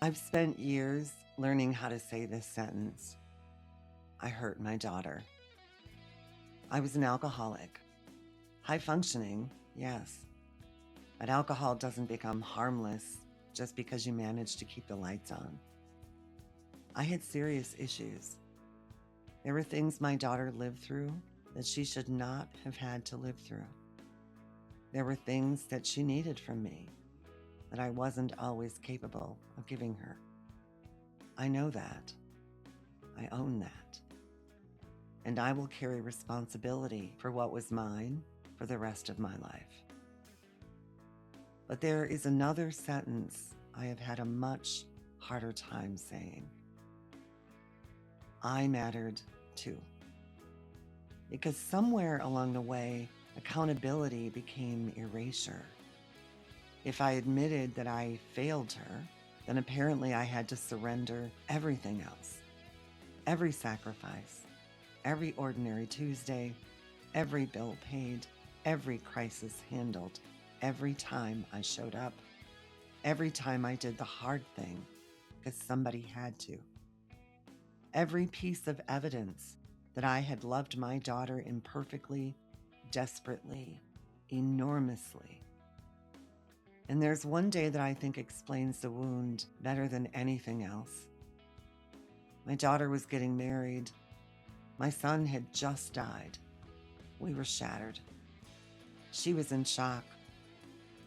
I've spent years learning how to say this sentence. I hurt my daughter. I was an alcoholic. High functioning, yes. But alcohol doesn't become harmless just because you manage to keep the lights on. I had serious issues. There were things my daughter lived through that she should not have had to live through. There were things that she needed from me that I wasn't always capable of giving her. I know that. I own that. And I will carry responsibility for what was mine for the rest of my life. But there is another sentence I have had a much harder time saying. I mattered too. Because somewhere along the way, accountability became erasure. If I admitted that I failed her, then apparently I had to surrender everything else. Every sacrifice, every ordinary Tuesday, every bill paid, every crisis handled, every time I showed up, every time I did the hard thing because somebody had to. Every piece of evidence that I had loved my daughter imperfectly, desperately, enormously. And there's one day that I think explains the wound better than anything else. My daughter was getting married. My son had just died. We were shattered. She was in shock.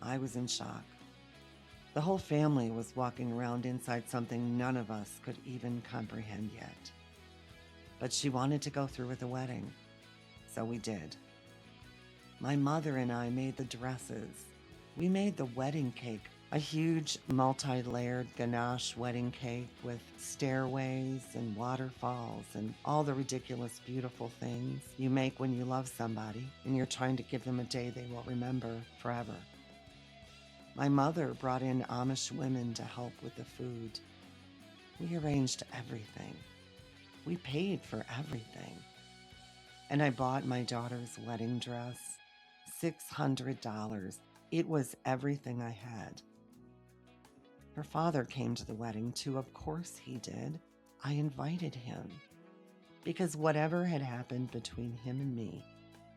I was in shock. The whole family was walking around inside something none of us could even comprehend yet. But she wanted to go through with the wedding, so we did. My mother and I made the dresses. We made the wedding cake, a huge multi-layered ganache wedding cake with stairways and waterfalls and all the ridiculous, beautiful things you make when you love somebody and you're trying to give them a day they will remember forever. My mother brought in Amish women to help with the food. We arranged everything. We paid for everything. And I bought my daughter's wedding dress, $600. It was everything I had. Her father came to the wedding too. Of course he did. I invited him. Because whatever had happened between him and me,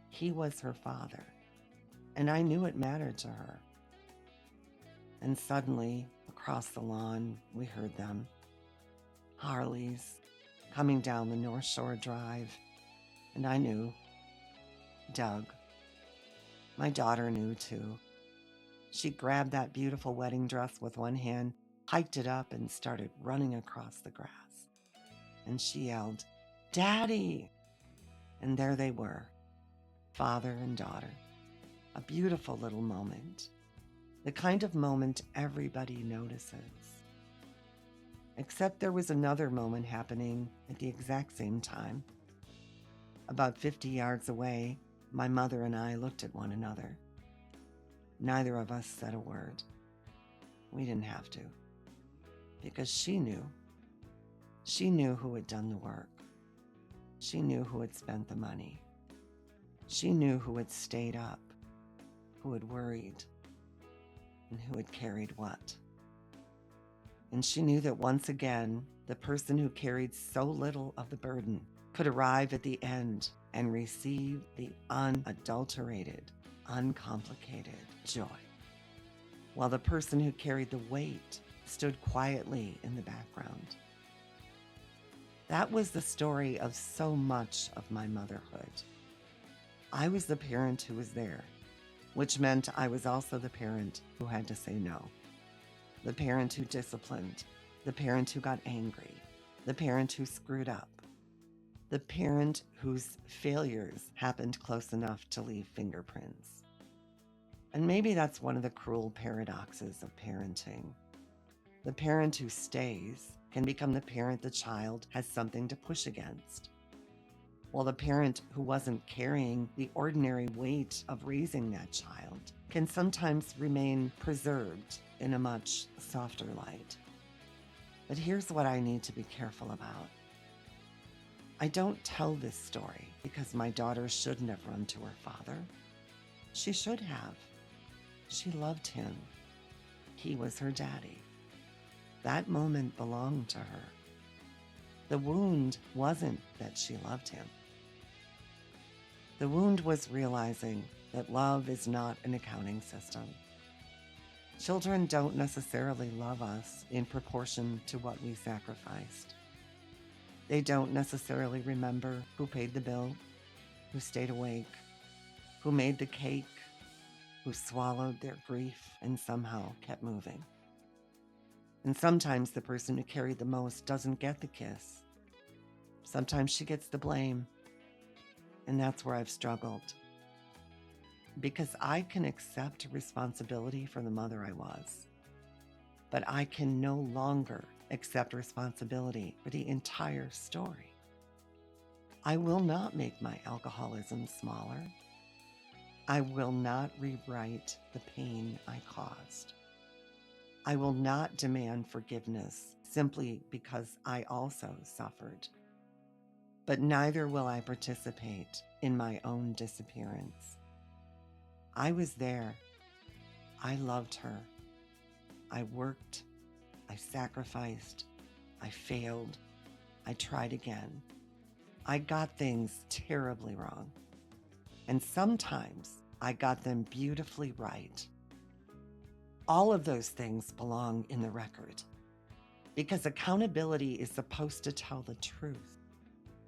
he was her father. And I knew it mattered to her. And suddenly, across the lawn, we heard them. Harleys, coming down the North Shore Drive. And I knew. Doug. My daughter knew too. She grabbed that beautiful wedding dress with one hand, hiked it up, and started running across the grass. And she yelled, "Daddy!" And there they were, father and daughter. A beautiful little moment. The kind of moment everybody notices. Except there was another moment happening at the exact same time. About 50 yards away, my mother and I looked at one another. Neither of us said a word. We didn't have to. Because she knew. She knew who had done the work. She knew who had spent the money. She knew who had stayed up, who had worried, and who had carried what. And she knew that once again, the person who carried so little of the burden could arrive at the end and receive the unadulterated, uncomplicated joy, while the person who carried the weight stood quietly in the background. That was the story of so much of my motherhood. I was the parent who was there, which meant I was also the parent who had to say no. The parent who disciplined, the parent who got angry, the parent who screwed up, the parent whose failures happened close enough to leave fingerprints. And maybe that's one of the cruel paradoxes of parenting. The parent who stays can become the parent the child has something to push against, while the parent who wasn't carrying the ordinary weight of raising that child can sometimes remain preserved in a much softer light. But here's what I need to be careful about. I don't tell this story because my daughter shouldn't have run to her father. She should have. She loved him. He was her daddy. That moment belonged to her. The wound wasn't that she loved him. The wound was realizing that love is not an accounting system. Children don't necessarily love us in proportion to what we sacrificed. They don't necessarily remember who paid the bill, who stayed awake, who made the cake, who swallowed their grief and somehow kept moving. And sometimes the person who carried the most doesn't get the kiss. Sometimes she gets the blame. And that's where I've struggled. Because I can accept responsibility for the mother I was, but I can no longer accept responsibility for the entire story. I will not make my alcoholism smaller. I will not rewrite the pain I caused. I will not demand forgiveness simply because I also suffered. But neither will I participate in my own disappearance. I was there. I loved her. I worked. I sacrificed. I failed. I tried again. I got things terribly wrong. And sometimes I got them beautifully right. All of those things belong in the record because accountability is supposed to tell the truth.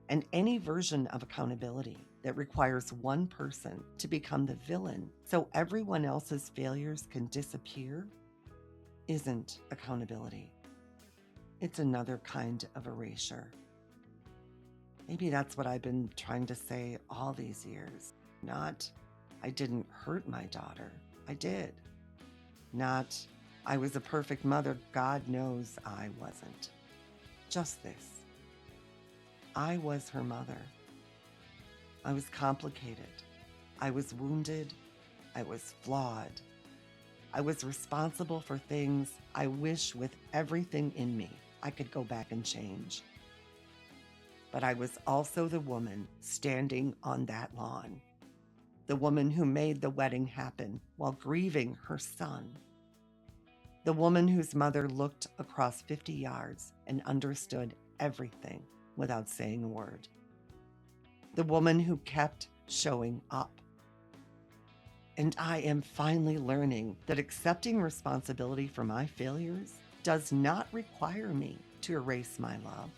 And any version of accountability that requires one person to become the villain so everyone else's failures can disappear isn't accountability. It's another kind of erasure. Maybe that's what I've been trying to say all these years. Not, I didn't hurt my daughter. I did. Not, I was a perfect mother. God knows I wasn't. Just this. I was her mother. I was complicated. I was wounded. I was flawed. I was responsible for things I wish with everything in me I could go back and change. But I was also the woman standing on that lawn, the woman who made the wedding happen while grieving her son, the woman whose mother looked across 50 yards and understood everything without saying a word, the woman who kept showing up. And I am finally learning that accepting responsibility for my failures does not require me to erase my love.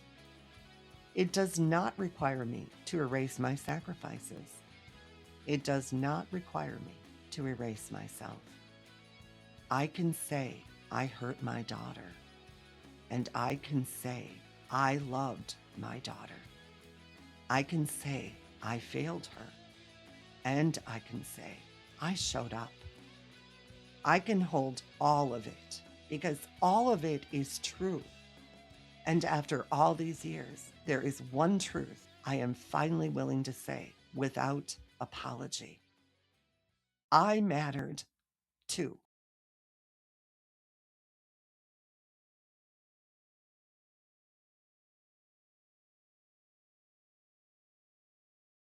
It does not require me to erase my sacrifices. It does not require me to erase myself. I can say I hurt my daughter, and I can say I loved my daughter. I can say I failed her, and I can say I showed up. I can hold all of it because all of it is true. And after all these years, there is one truth I am finally willing to say without apology. I mattered too.